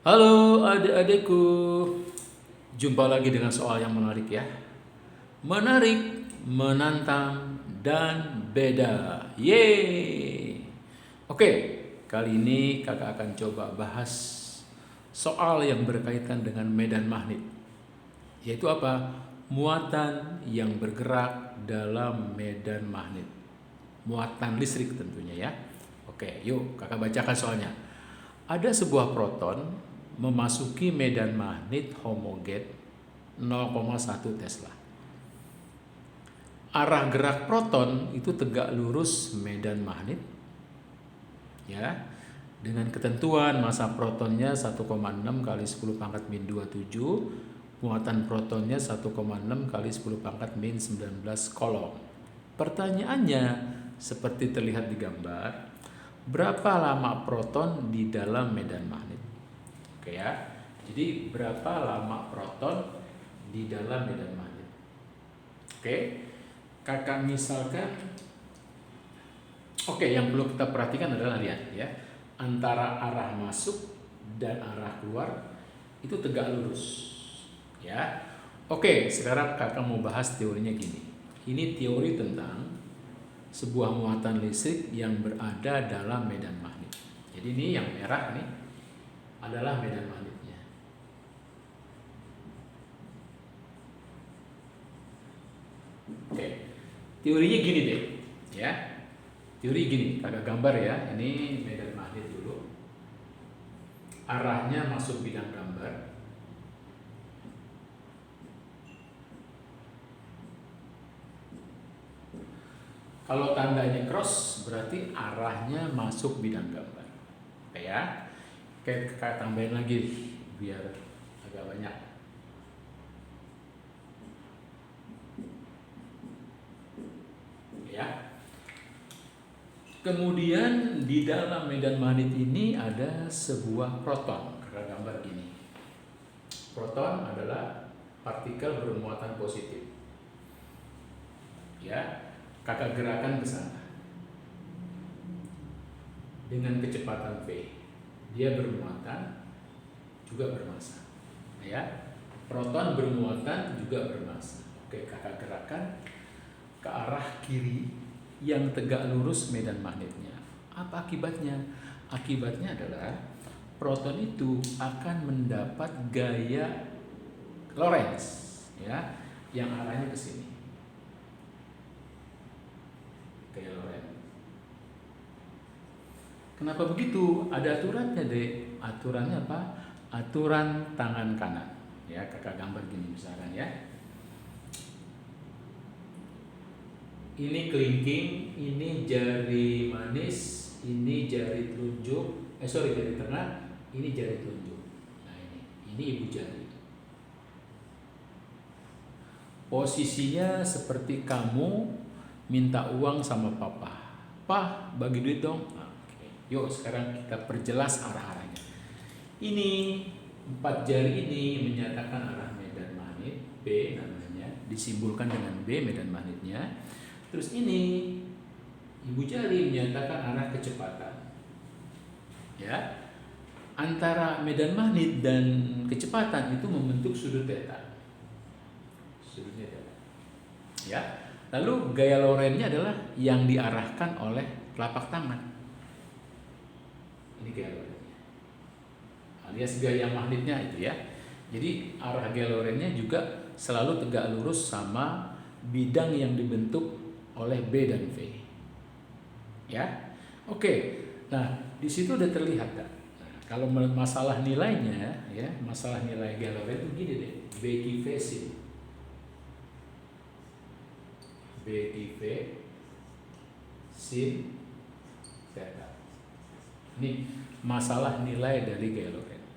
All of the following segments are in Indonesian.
Halo adik-adikku, jumpa lagi dengan soal yang menarik ya. Menarik, menantang, dan beda. Yeay! Oke, kali ini kakak akan coba bahas soal yang berkaitan dengan medan magnet. Yaitu apa? Muatan yang bergerak dalam medan magnet. Muatan listrik tentunya ya. Oke, yuk kakak bacakan soalnya. Ada sebuah proton memasuki medan magnet homogen 0,1 Tesla. Arah gerak proton itu tegak lurus medan magnet ya. Dengan ketentuan massa protonnya 1,6 kali 10 pangkat min 27, muatan protonnya 1,6 kali 10 pangkat min 19 kolom. Pertanyaannya seperti terlihat di gambar, berapa lama proton di dalam medan magnet? Oke ya. Jadi berapa lama proton di dalam medan magnet? Oke. Kakak misalkan, oke, yang perlu kita perhatikan adalah lihat ya, antara arah masuk dan arah keluar itu tegak lurus ya. Oke, sekarang kakak mau bahas teorinya gini. Ini teori tentang sebuah muatan listrik yang berada dalam medan magnet. Jadi ini yang merah nih adalah medan magnetnya. Oke, teorinya gini deh, ya. Teori gini, kakak gambar ya. Ini medan magnet dulu. Arahnya masuk bidang gambar. Kalau tandanya cross berarti arahnya masuk bidang gambar. Oke ya. Oke, kakak tambahin lagi biar agak banyak. Ya. Kemudian di dalam medan magnet ini ada sebuah proton. Kakak gambar gini. Proton adalah partikel bermuatan positif. Ya, kakak gerakan ke sana dengan kecepatan v. Dia bermuatan juga bermassa. Ya, proton bermuatan juga bermassa. Oke, kakak gerakan ke arah kiri yang tegak lurus medan magnetnya. Apa akibatnya? Akibatnya adalah proton itu akan mendapat gaya Lorentz ya, yang arahnya ke sini. Gaya Lorentz. Kenapa begitu? Ada aturannya deh. Aturannya apa? Aturan tangan kanan. Ya, kakak gambar gini misalkan ya. Ini kelingking, ini jari manis, ini jari telunjuk, jari tengah, ini jari telunjuk. Nah ini ibu jari. Posisinya seperti kamu minta uang sama papa. Pak, bagi duit dong. Nah, oke. Yuk sekarang kita perjelas arah-arahnya. Ini 4 jari ini menyatakan arah medan magnet B namanya, disimbolkan dengan B medan magnetnya. Terus ini ibu jari menyatakan arah kecepatan. Ya. Antara medan magnet dan kecepatan itu membentuk sudut theta. Sudutnya theta. Ya. Lalu gaya Lorentz-nya adalah yang diarahkan oleh telapak tangan. Ini gaya Lorentz-nya. Alias gaya magnetnya itu ya. Jadi arah gaya Lorentz-nya juga selalu tegak lurus sama bidang yang dibentuk oleh B dan V. Ya. Oke. Nah, di situ udah terlihat kan. Nah, kalau masalah nilainya ya, masalah nilai gaya Lorentz itu gini deh. B/V sin. B/V sin theta. Ini masalah nilai dari gaya Lorentz.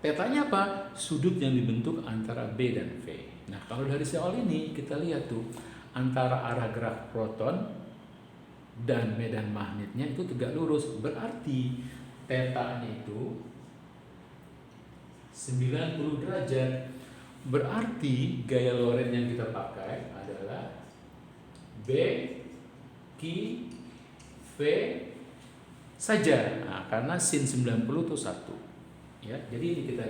Tetanya apa? Sudut yang dibentuk antara B dan V. Nah, kalau dari soal ini kita lihat tuh antara arah gerak proton dan medan magnetnya itu tegak lurus. Berarti tetanya itu 90 derajat. Berarti gaya Lorentz yang kita pakai adalah B, Q, V saja. Nah, karena sin 90 itu 1. Ya, jadi ini kita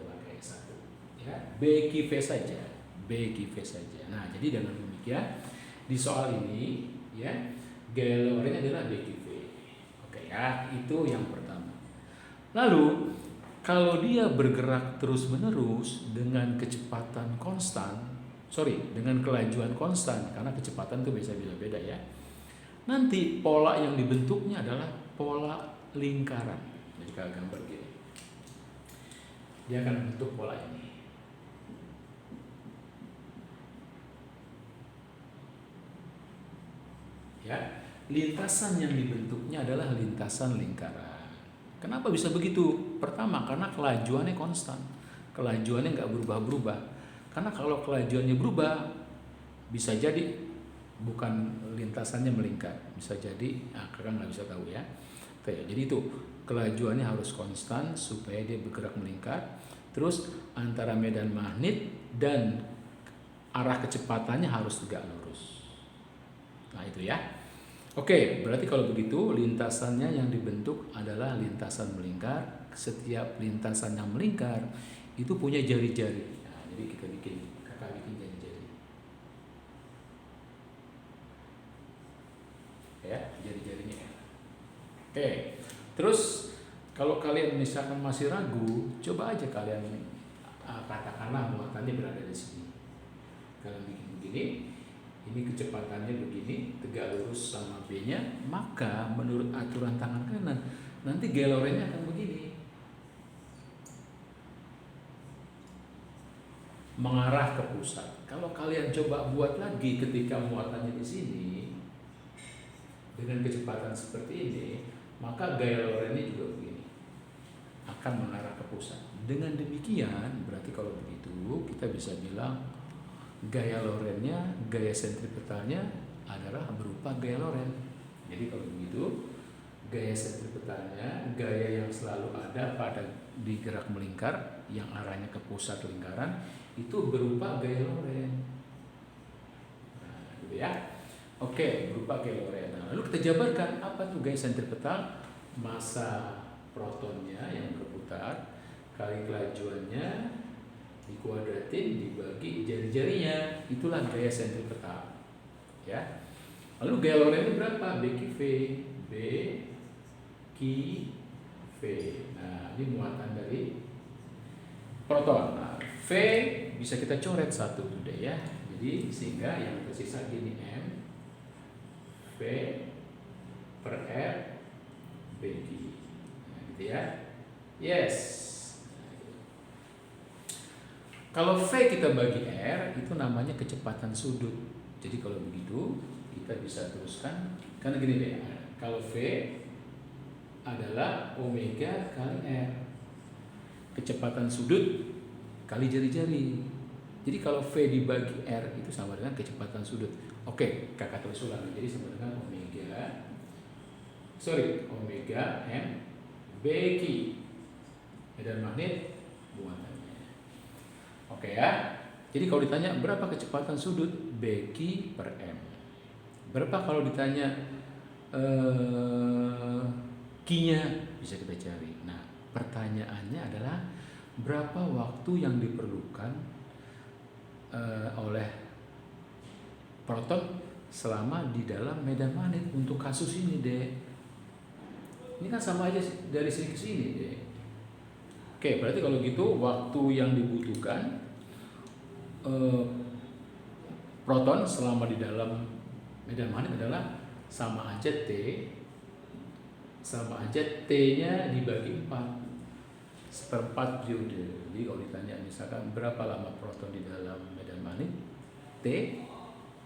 pakai satu. Ya, BQV saja, BQV saja. Nah, jadi dengan demikian di soal ini ya gaya Lorentz adalah BQV. Oke ya, itu yang pertama. Lalu kalau dia bergerak terus-menerus dengan kecepatan konstan, dengan kelajuan konstan, karena kecepatan itu bisa beda-beda ya. Nanti pola yang dibentuknya adalah pola lingkaran. Jadi kalau gambar gini, dia akan membentuk pola ini. Ya, lintasan yang dibentuknya adalah lintasan lingkaran. Kenapa bisa begitu? Pertama, karena kelajuannya konstan. Kelajuannya nggak berubah-berubah. Karena kalau kelajuannya berubah, bisa jadi bukan lintasannya melingkar. Bisa jadi, kakak nggak bisa tahu ya. Jadi itu, kelajuannya harus konstan supaya dia bergerak melingkar. Terus antara medan magnet dan arah kecepatannya harus tegak lurus. Nah itu ya. Oke, berarti kalau begitu lintasannya yang dibentuk adalah lintasan melingkar. Setiap lintasan yang melingkar itu punya jari-jari. Nah, jadi kakak bikin jari-jari. Ya, jari-jarinya. Oke, terus kalau kalian misalkan masih ragu, coba aja kalian katakanlah muatannya berada di sini. Kalian bikin begini. Ini kecepatannya begini, tegak lurus sama B-nya, maka menurut aturan tangan kanan, nanti gaya Lorentz-nya akan begini. Mengarah ke pusat. Kalau kalian coba buat lagi ketika muatannya di sini, dengan kecepatan seperti ini, maka gaya Lorentz-nya juga begini. Akan mengarah ke pusat. Dengan demikian, berarti kalau begitu, kita bisa bilang, gaya Lorentz-nya, gaya sentripetalnya adalah berupa gaya Lorentz. Jadi kalau begitu, gaya sentripetalnya, gaya yang selalu ada pada digerak melingkar, yang arahnya ke pusat lingkaran, itu berupa gaya Lorentz. Nah, gitu ya. Oke, berupa gaya Lorentz. Nah, lalu kita jabarkan apa tuh gaya sentripetal? Massa protonnya yang berputar kali kelajuannya dikuadratin dibagi jari-jarinya, itulah gaya sentripetal ya. Lalu gaya Lorentz berapa? BQV. Nah, ini muatan dari proton. Nah, V bisa kita coret satu deh ya. Jadi sehingga yang tersisa gini M V per R BQ. Nah, gitu ya. Yes. Kalau V kita bagi R, itu namanya kecepatan sudut. Jadi kalau begitu, kita bisa teruskan. Karena gini deh, kalau V adalah omega kali R. Kecepatan sudut kali jari-jari. Jadi kalau V dibagi R itu sama dengan kecepatan sudut. Oke, kakak terus ulang. Jadi sama dengan omega M BQ. Medan magnet muatan. Oke ya. Jadi kalau ditanya berapa kecepatan sudut BQ per M. Berapa kalau ditanya Q-nya bisa kita cari. Nah, pertanyaannya adalah berapa waktu yang diperlukan oleh proton selama di dalam medan magnet untuk kasus ini, Dek. Ini kan sama aja dari sini ke sini, Dek. Oke, berarti kalau gitu waktu yang dibutuhkan proton selama di dalam medan magnet adalah sama aja T-nya dibagi 4 seperempat periode. Jadi kalau ditanya misalkan berapa lama proton di dalam medan magnet, T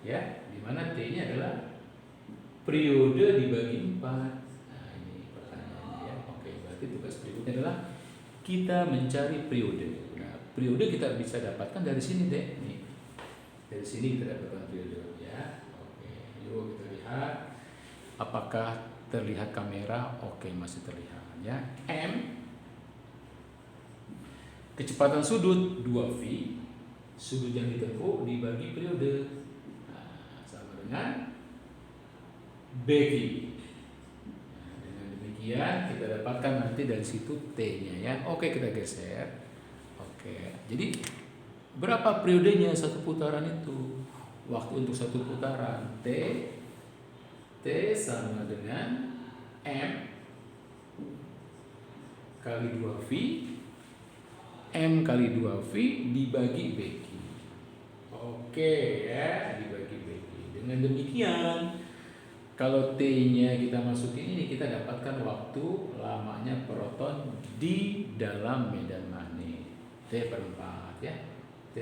ya, dimana T-nya adalah periode dibagi 4. Nah, ini pertanyaannya ya. Oke, berarti tugas berikutnya adalah kita mencari periode. Periode kita bisa dapatkan dari sini, Dek. Nih. Dari sini kita dapatkan periode ya. Oke, yuk kita lihat apakah terlihat kamera. Oke, masih terlihat ya. M kecepatan sudut 2V, sudut yang ditempuh dibagi periode. Nah, sama dengan BQ. Nah, dengan demikian Kemudian kita dapatkan nanti dari situ T-nya ya. Oke, kita geser. Oke, jadi berapa periodenya satu putaran itu? Waktu untuk satu putaran T sama dengan M kali 2V, M kali 2V dibagi BQ. Oke ya, dibagi BQ. Dengan demikian, kalau T-nya kita masukin ini, kita dapatkan waktu lamanya proton di dalam medan magnet. T per 4 ya. T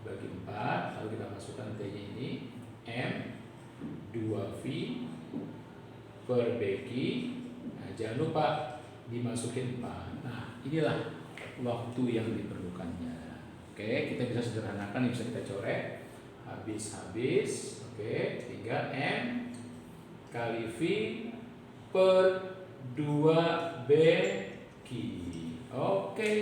bagi 4, lalu kita masukkan T-nya ini, M 2V per BQ. Nah, jangan lupa dimasukin 4. Nah, inilah waktu yang diperlukannya. Oke, kita bisa sederhanakan, bisa kita coret. Habis. Oke, 3M kali V per 2BQ. Oke.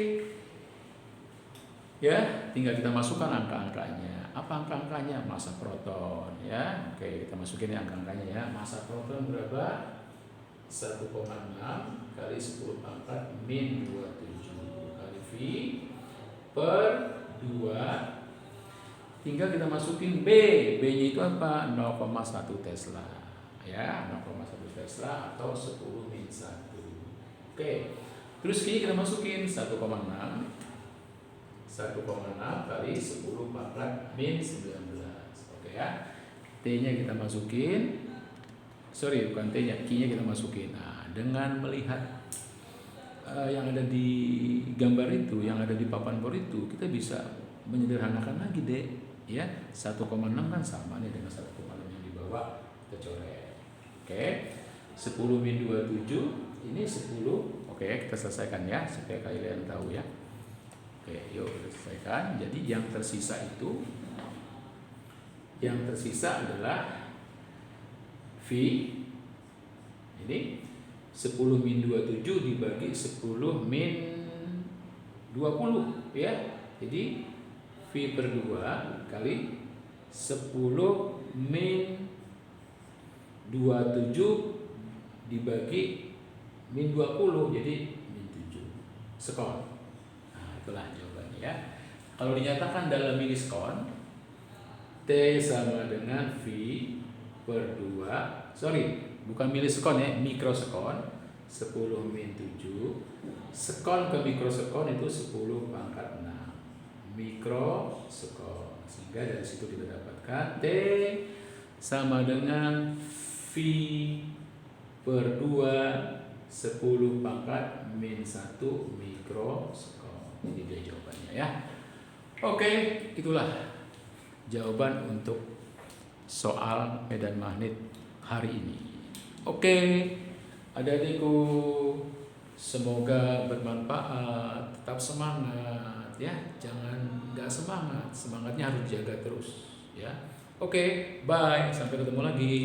Ya, tinggal kita masukkan angka-angkanya. Apa angka-angkanya? Massa proton ya. Oke, kita masukin ya angka-angkanya ya. Massa proton berapa? 1,6 kali 10 pangkat min 27 kali V per 2. Tinggal kita masukin B. B-nya itu apa? 0,1 Tesla. Ya, 0,1 Tesla atau 10 min 1. Oke. Terus V kita masukin 1,6 kali 10 pangkat min 19. Oke ya. T-nya kita masukin. Sorry, bukan T-nya, Q-nya kita masukin. Nah, dengan melihat yang ada di gambar itu, yang ada di papan bor itu, kita bisa menyederhanakan lagi deh, ya. 1,6 kan sama nih dengan 1,6 yang di bawah, kita coret. Oke. 10 min 27, ini 10. Oke, kita selesaikan ya, supaya kalian tahu ya. Oke, yuk kita selesaikan. Jadi yang tersisa adalah V ini 10 min 27 dibagi 10 min 20 ya. Jadi V per 2 kali 10 min 27 dibagi min 20, jadi min 7 sekon. Nah, itulah jawabannya ya. Kalau dinyatakan dalam milisekon, T sama dengan V per 2, bukan milisekon ya, mikrosekon, 10 min 7, sekon ke mikrosekon itu 10 pangkat 6 mikrosekon. Sehingga dari situ kita dapatkan T sama dengan V per 2 10 pangkat min 1 mikrosekon. Ini dia jawabannya ya. Oke, itulah jawaban untuk soal medan magnet hari ini. Oke, adik-adikku, semoga bermanfaat. Tetap semangat ya, jangan nggak semangat. Semangatnya harus dijaga terus ya. Oke, bye, sampai ketemu lagi.